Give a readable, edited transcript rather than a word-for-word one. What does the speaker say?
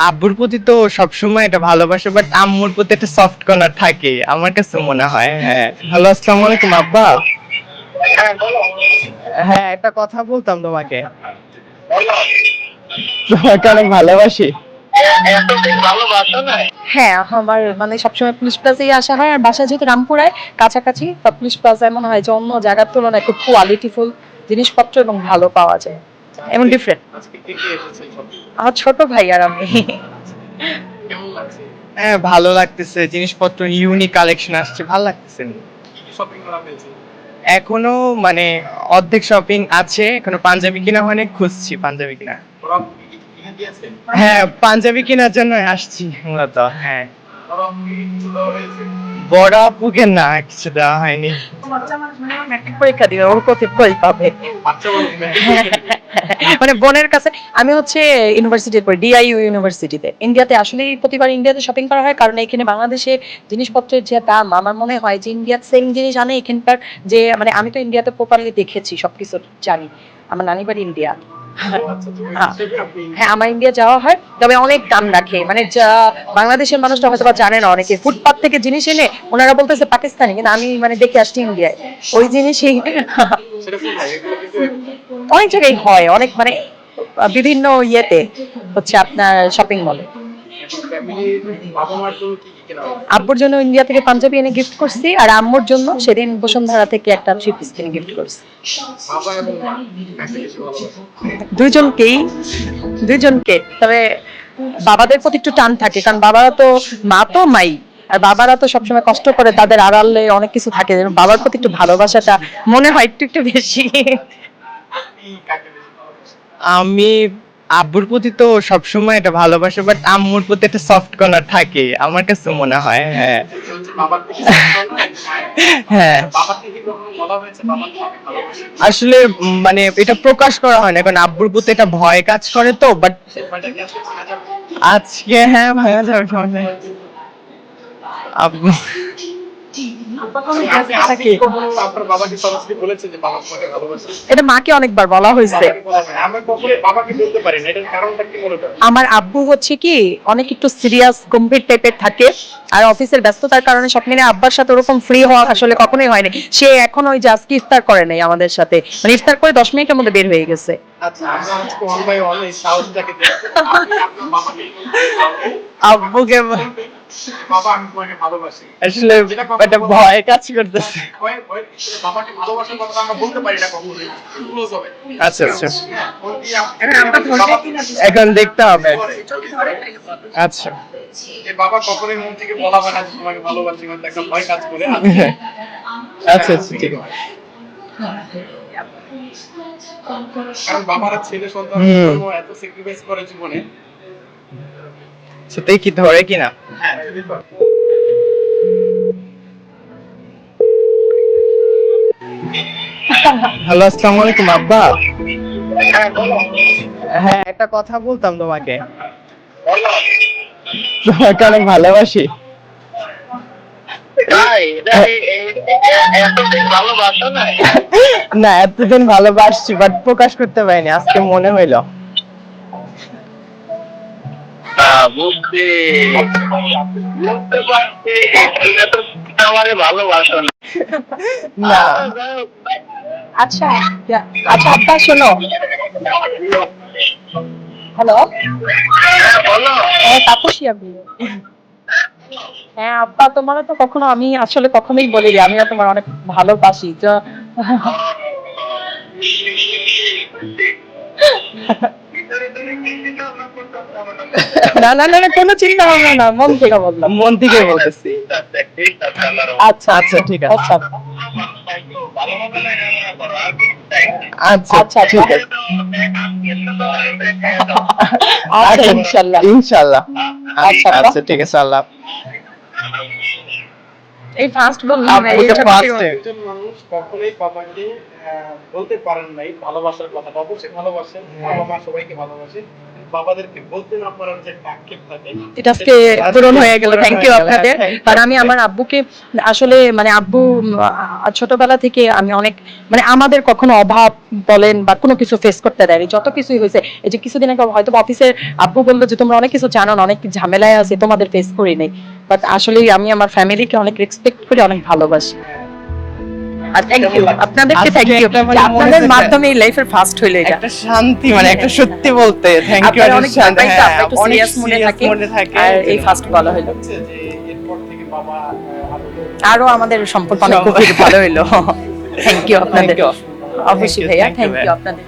আব্বুর প্রতি তো সবসময় একটা ভালোবাসা, বাট আম্মুর প্রতি একটা সফট কর্নার থাকে আমার কাছে মনে হয়। হ্যাঁ, হ্যালো, আসসালামু আলাইকুম আব্বা। হ্যাঁ, একটা কথা বলতাম তোমাকে। তোমাকে অনেক ভালোবাসি। হ্যাঁ, আমার মানে সবসময় পুলিশ প্লাজায় আসা হয়। আর বাসা যেহেতু রামপুরায় কাছাকাছি, বা পুলিশ প্লাজায় মনে হয় যে অন্য জায়গার তুলনায় খুব কোয়ালিটিফুল জিনিসপত্র এবং ভালো পাওয়া যায় এবং ডিফারেন্ট। আমার ছোট ভাই আর আমি। হ্যাঁ, ভালো লাগতেছে, জিনিসপত্র ইউনিক কালেকশন আসছে, ভালো লাগতেছে। এখনো মানে অর্ধেক শপিং আছে, এখনো পাঞ্জাবি কিনা হয়নি, খুঁজছি পাঞ্জাবি কিনা। হ্যাঁ, পাঞ্জাবি কেনার জন্য আসছি মূলত। হ্যাঁ, বড় আপুকে না কিছু দেওয়া হয়নি। ম্যাট্রিক পরীক্ষা দিবে, ওর কোথায় বই পাবে? মানে বোনের কাছে। আমি হচ্ছে ইউনিভার্সিটিতে পড়ি, ডিআইইউ ইউনিভার্সিটিতে। ইন্ডিয়াতে আসলে প্রতিবার ইন্ডিয়াতে শপিং করা হয়, কারণ এখানে বাংলাদেশে জিনিসপত্রের যে দাম, আমার মনে হয় যে ইন্ডিয়ার সেম জিনিস আনে এখানকার। যে মানে আমি তো ইন্ডিয়াতে প্রপারলি দেখেছি, সবকিছু জানি। আমার নানি বাড়ি ইন্ডিয়া। হ্যাঁ, আমার ইন্ডিয়া যাওয়া হয়, তবে অনেক দাম রাখে। মানে যা বাংলাদেশের মানুষরা হয়তো বা জানে না, অনেকে ফুটপাত থেকে জিনিস এনে ওনারা বলতেছে পাকিস্তানি, কিন্তু আমি মানে দেখে আসছি ইন্ডিয়ায় ওই জিনিসই। অনেক জায়গায় হয়, অনেক মানে বিভিন্ন ইয়েতে হচ্ছে আপনার শপিং মলে। আব্বুর জন্য ইন্ডিয়া থেকে পাঞ্জাবি এনে গিফট করছি, আর আম্মুর জন্য সেদিন বসুন্ধরা থেকে একটা থ্রি পিস কিনে গিফট করছি। দুইজনকেই, দুইজনকে। তবে বাবাদের প্রতি একটু টান থাকে, কারণ বাবারা তো, মা তো মাই, আর বাবারা তো সবসময় কষ্ট করে, তাদের আড়ালে অনেক কিছু থাকে। বাবার প্রতি একটু ভালোবাসাটা মনে হয় একটু একটু বেশি। আমি আব্বুর প্রতি তো সবসময় একটা ভালোবাসা, বাট আম্মুর প্রতি একটা সফট কর্নার থাকে আমার কাছে মনে হয়। হ্যাঁ, হ্যাঁ, আসলে মানে এটা প্রকাশ করা হয় না, কারণ আব্বুর প্রতি একটা ভয় কাজ করে তো। বাট আজকে হ্যাঁ ভাইয়া যাবে, সমস্যা নেই। আব্বু এটা মাকে অনেকবার বলা হয়েছে। আমার আব্বু হচ্ছে কি অনেক একটু সিরিয়াস গম্ভীর টাইপের থাকে, আর অফিসের ব্যস্ততার কারণে সব মিলে আব্বার সাথে ওরকম ফ্রি হওয়া আসলে কখনোই হয়নি। সে এখন ওই যে আজকে ইফতার করে নাই আমাদের সাথে, মানে ইফতার করে 10 মিনিটের মধ্যে বের হয়ে গেছে। আব্বুকে আসলে একটা ভয় কাজ করতেছে। আচ্ছা আচ্ছা, এখন দেখতে হবে। আচ্ছা, বাবা কখনোই মন থেকে বলা হয় না যে তোমাকে ভালোবাসি, মানে একটা ভয় কাজ করে। আচ্ছা আচ্ছা, ঠিক আছে। কারণ বাবারা ছেলে সন্তান এত স্যাক্রিফাইস করে জীবনে, সেটাই কি ধরে কিনা। হ্যালো, আসসালামু আলাইকুম আব্বা। হ্যাঁ, একটা কথা বলতাম তোমাকে। তোমাকে অনেক ভালোবাসি। না, এতদিন ভালোবাসছি, বাট প্রকাশ করতে পারিনি, আজকে মনে হইলো। না, আচ্ছা, আচ্ছা আব্বা শোনো। হ্যালো, হ্যাঁ তাপসী আপনি? হ্যাঁ আব্বা, তোমার তো কখনো আমি আসলে কখনোই বলিনি আমি না তোমার অনেক ভালোবাসি যা। না না না না, কোনো চিন্তা ভাবনা না, মন থেকে বললাম। মন থেকে বলতেছি। আচ্ছা আচ্ছা ঠিক আছে। আচ্ছা আচ্ছা আচ্ছা ঠিক আছে। আচ্ছা, ইনশাল্লাহ। ইনশাআল্লাহ। আচ্ছা আচ্ছা ঠিক আছে, আল্লাহ। এই ফার্স্ট বললাম আপনি তো ফার্স্টে। একজন মানুষ কখনোই বাবাকে বলতে পারেন নাই ভালোবাসার কথা। অবশ্যই ভালোবাসেন, বাবা মা সবাইকে ভালোবাসে, বাবাদেরকে বলতে না পারার যে একটা আক্ষেপ থাকে, এটা আজকে পূরণ হয়ে গেল, থ্যাংক ইউ আপনাদের। কারণ আমি আমার আব্বুকে আসলে মানে আব্বু ছোটবেলা থেকে আমি অনেক মানে আমাদের কখনো অভাব বলেন বা কোনো কিছু ফেস করতে দেয়নি, যত কিছুই হয়েছে। এই যে কিছুদিন আগে হয়তো অফিসের আব্বু বললো যে তোমরা অনেক কিছু জানো না, অনেক ঝামেলায় আছে, তোমাদের ফেস করি নাই। বাট আসলে আমি আমার ফ্যামিলিকে অনেক রেসপেক্ট করি, অনেক ভালোবাসি। আর থ্যাংক ইউ আপনাদেরকে, থ্যাংক ইউ আপনাদের মাধ্যমে এই লাইফের ফার্স্ট হইলো এটা একটা শান্তি, মানে একটা সত্যি বলতে থ্যাংক ইউ। আপনারা অনেক শান্তি, আপনারা একটু সিরিয়াস মনে থাকে আর এই ফার্স্ট বলা হলো। হচ্ছে যে এরপর থেকে বাবা আরো আমাদের সম্পর্ক অনেক গভীর ভালো হইলো। থ্যাংক ইউ আপনাদের, অবশ্যই ভাইয়া, থ্যাংক ইউ আপনাদের।